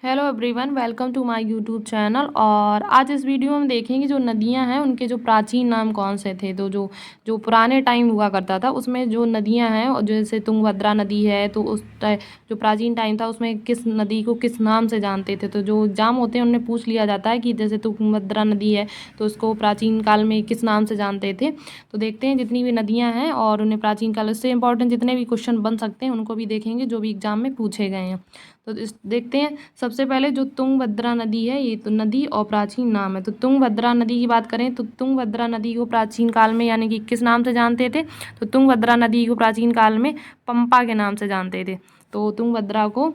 Hello everyone, welcome to my YouTube channel. और आज इस वीडियो में हम देखेंगे जो नदियां हैं उनके जो प्राचीन नाम कौन से थे। तो जो जो पुराने टाइम हुआ करता था उसमें जो नदियां हैं, और जैसे तुंगभद्रा नदी है, तो उस जो प्राचीन टाइम था उसमें किस नदी को किस नाम से जानते थे। तो जो एग्जाम होते हैं उनमें पूछ लिया जाता है कि जैसे तुंगभद्रा नदी है तो उसको प्राचीन काल में किस नाम से जानते थे। तो देखते हैं जितनी भी नदियाँ हैं और उन्हें प्राचीन काल से इंपॉर्टेंट जितने भी क्वेश्चन बन सकते हैं उनको भी देखेंगे जो भी एग्जाम में पूछे गए हैं। तो देखते हैं सबसे पहले जो तुंगभद्रा नदी है, ये तो नदी और प्राचीन नाम है। तो तुंगभद्रा नदी की बात करें तो तुंगभद्रा नदी को प्राचीन काल में यानी कि किस नाम से जानते थे। तो तुंगभद्रा नदी को प्राचीन काल में पंपा के नाम से जानते थे। तो तुंगभद्रा को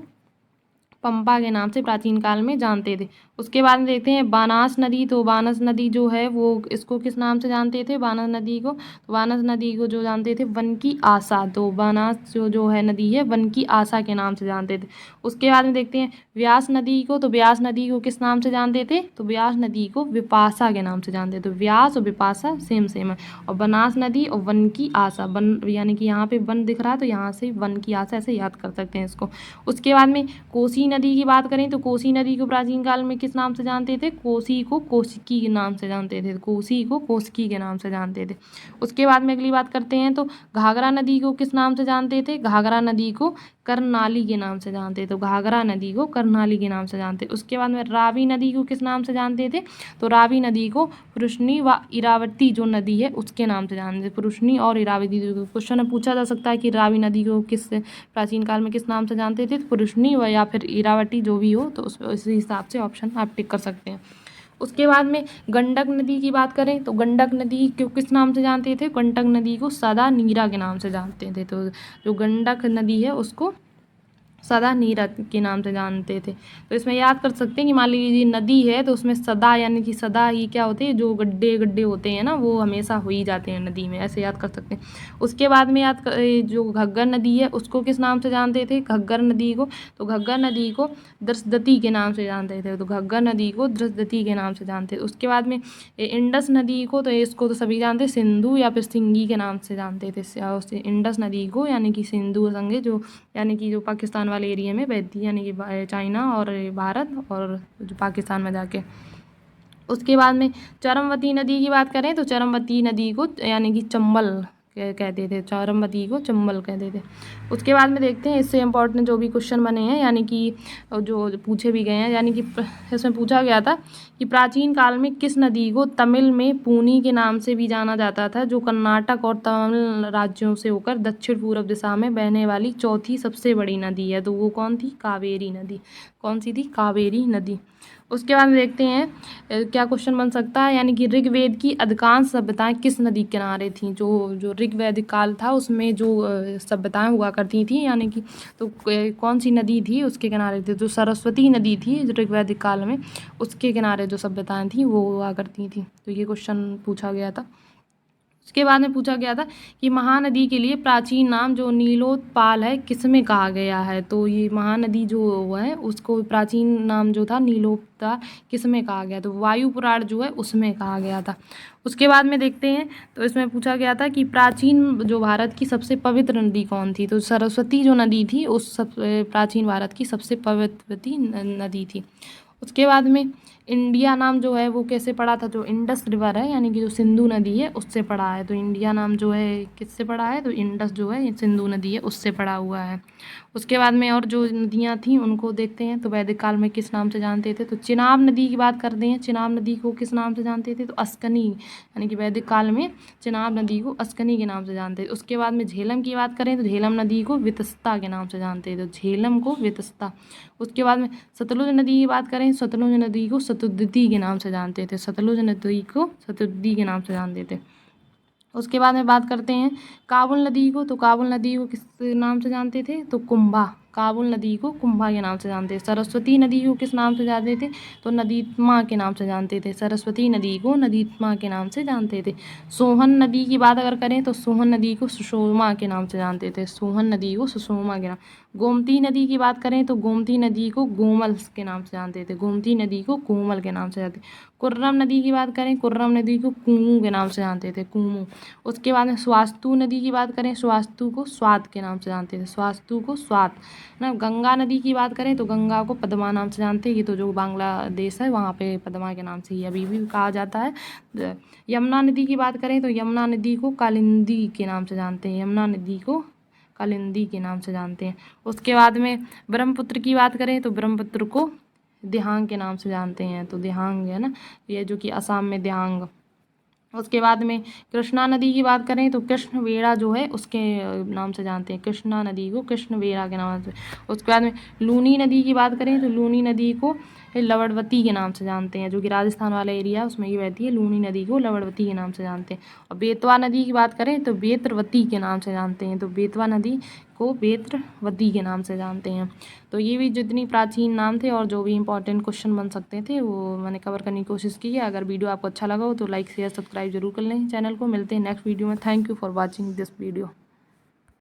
पंपा के नाम से प्राचीन काल में जानते थे। उसके बाद में देखते हैं बानास नदी। तो बानास नदी जो है वो इसको किस नाम से जानते थे, बानास नदी को। तो बानास नदी को जो जानते थे वन की आशा। तो बानास जो है नदी है वन की आशा के नाम से जानते थे। उसके बाद में देखते हैं व्यास नदी को। तो व्यास नदी को किस नाम से जानते थे। तो व्यास नदी को विपाशा के नाम से जानते थे। तो व्यास और विपाशा सेम सेम है। और बनास नदी और वन की आशा, वन यानी कि यहाँ पे वन दिख रहा है तो यहाँ से वन की आशा ऐसे याद कर सकते हैं इसको। उसके बाद में कोसी नदी की बात करें तो कोसी नदी को प्राचीन काल में किस नाम से जानते थे। कोसी को कोसिकी के नाम से जानते थे। कोसी को कोसिकी के नाम से जानते थे। उसके बाद में अगली बात करते हैं तो घाघरा नदी को किस नाम से जानते थे। घाघरा नदी को करनाली के नाम से जानते थे। तो घाघरा नदी को करनाली के नाम से जानते। उसके बाद में रावी नदी को किस नाम से जानते थे। तो रावी नदी को पुरुषनी व इरावती जो नदी है उसके नाम से जानते थे। पुरुषनी और इरावती क्वेश्चन में पूछा जा सकता है कि रावी नदी को किस प्राचीन काल में किस नाम से जानते थे। तो पुरुषनी व या फिर इरावती जो भी हो तो उसी हिसाब से ऑप्शन आप टिक कर सकते हैं। उसके बाद में गंडक नदी की बात करें तो गंडक नदी को किस नाम से जानते थे। गंडक नदी को सदा नीरा के नाम से जानते थे। तो जो गंडक नदी है उसको सदा नीरा के नाम से जानते थे। तो इसमें याद कर सकते हैं कि मान लीजिए नदी है तो उसमें सदा यानी कि सदा ही क्या होते हैं, जो गड्ढे गड्ढे होते हैं ना वो हमेशा हो ही जाते हैं नदी में, ऐसे याद कर सकते हैं। उसके बाद में जो घग्गर नदी है उसको किस नाम से जानते थे। घग्गर नदी को, तो घग्गर नदी को दृशदती के नाम से जानते थे। तो घग्गर नदी को दृशदती के नाम से जानते थे। उसके बाद में इंडस नदी को, तो इसको तो सभी जानते हैं, सिंधु या फिर सिंगी के नाम से जानते थे। इंडस नदी को यानी कि सिंधु संगे जो यानी कि जो पाकिस्तान वाले एरिया में बहती है, यानी कि चाइना और भारत और जो पाकिस्तान में जाके। उसके बाद में चरमवती नदी की बात करें तो चरमवती नदी को यानी कि चंबल कहते थे। चरमवती को चंबल कहते थे। उसके बाद में देखते हैं इससे इम्पोर्टेंट जो भी क्वेश्चन बने हैं यानी कि जो पूछे भी गए हैं, यानी कि इसमें पूछा गया था कि प्राचीन काल में किस नदी को तमिल में पूनी के नाम से भी जाना जाता था, जो कर्नाटक और तमिल राज्यों से होकर दक्षिण पूर्व दिशा में बहने वाली चौथी सबसे बड़ी नदी है। तो वो कौन थी, कावेरी नदी। कौन सी थी, कावेरी नदी। उसके बाद में देखते हैं क्या क्वेश्चन बन सकता है, यानी कि ऋग्वेद की अधिकांश सभ्यताएं किस नदी के किनारे थीं। जो जो ऋग्वैदिक काल था उसमें जो सभ्यताएं हुआ करती थी यानी कि, तो कौन सी नदी थी उसके किनारे थी। जो सरस्वती नदी थी ऋग्वैदिक काल में उसके किनारे जो सभ्यताएं थी वो हुआ करती थी। तो ये क्वेश्चन पूछा गया था। उसके बाद में पूछा गया था कि महानदी के लिए प्राचीन नाम जो नीलोत्पाल है किसमें कहा गया है। तो ये महानदी जो है उसको प्राचीन नाम जो था नीलोत्पाल किसमें कहा गया, तो वायु पुराण जो है उसमें कहा गया था। उसके बाद में देखते हैं तो इसमें पूछा गया था कि प्राचीन जो भारत की सबसे पवित्र नदी कौन थी। तो सरस्वती जो नदी थी उस सब प्राचीन भारत की सबसे पवित्र नदी थी। उसके बाद में इंडिया नाम जो है वो कैसे पड़ा था, जो इंडस रिवर है यानी कि जो सिंधु नदी है उससे पड़ा है। तो इंडिया नाम जो है किससे पड़ा है, तो इंडस जो है सिंधु नदी है उससे पड़ा हुआ है। उसके बाद में और जो नदियाँ थीं उनको देखते हैं तो वैदिक काल में किस नाम से जानते थे। तो चिनाब नदी की बात करते हैं, चिनाब नदी को किस नाम से जानते थे। तो अस्कनी, यानी कि वैदिक काल में चिनाब नदी को अस्कनी के नाम से जानते थे। उसके बाद में झेलम की बात करें तो झेलम नदी को वितस्ता के नाम से जानते थे। तो झेलम को वितस्ता। उसके बाद में सतलुज नदी की बात करें, सतलुज नदी को सतुद्दीति के नाम से जानते थे। सतलुज नदी को सतुद्दी के नाम से जानते थे। उसके बाद में बात करते हैं काबुल नदी को। तो काबुल नदी को किस नाम से जानते थे, तो कुंभा। काबुल नदी को कुंभा के नाम से जानते थे। सरस्वती नदी को किस नाम से जानते थे, तो नदीत्मा के नाम से जानते थे। सरस्वती नदी को नदीत्मा के नाम से जानते थे। सोहन नदी की बात अगर करें तो सोहन नदी को सुषमा के नाम से जानते थे। सोहन नदी को सुषमा के नाम। गोमती नदी की बात करें तो गोमती नदी को गोमल के नाम से जानते थे। गोमती नदी को कोमल के नाम से जानते थे। कुर्रम नदी की बात करें, कुर्रम नदी को कुमू के नाम से जानते थे। कुमू। उसके बाद में स्वास्तु नदी की बात करें, स्वास्तु को स्वात के नाम से जानते थे। स्वास्तु को स्वात। ना। गंगा नदी की बात करें तो गंगा को पद्मा नाम से जानते हैं, ये तो जो बांग्लादेश है वहाँ पे पद्मा के नाम से ही अभी भी कहा जाता है। यमुना नदी की बात करें तो यमुना नदी को कालिंदी के नाम से जानते हैं, यमुना नदी को कालिंदी के नाम से जानते हैं। उसके बाद में ब्रह्मपुत्र की बात करें तो ब्रह्मपुत्र को दिहांग के नाम से जानते हैं, तो दिहांग है ना, ये जो कि असम में दिहांग। उसके बाद में कृष्णा नदी की बात करें तो कृष्णवेड़ा जो है उसके नाम से जानते हैं, कृष्णा नदी को कृष्णवेड़ा के नाम से। उसके बाद में लूनी नदी की बात करें तो लूनी नदी को लवणवती के नाम से जानते हैं, जो कि राजस्थान वाला एरिया उसमें ये बहती है। लूनी नदी को लवणवती के नाम से जानते हैं। और बेतवा नदी की बात करें तो बेत्रवती के नाम से जानते हैं, तो बेतवा नदी को बेत्रवती के नाम से जानते हैं। तो ये भी जितनी प्राचीन नाम थे और जो भी इंपॉर्टेंट क्वेश्चन बन सकते थे वो मैंने कवर करने की कोशिश की है। अगर वीडियो आपको अच्छा लगा हो तो लाइक शेयर सब्सक्राइब जरूर कर लें चैनल को। मिलते हैं नेक्स्ट वीडियो में। Thank you for watching this video.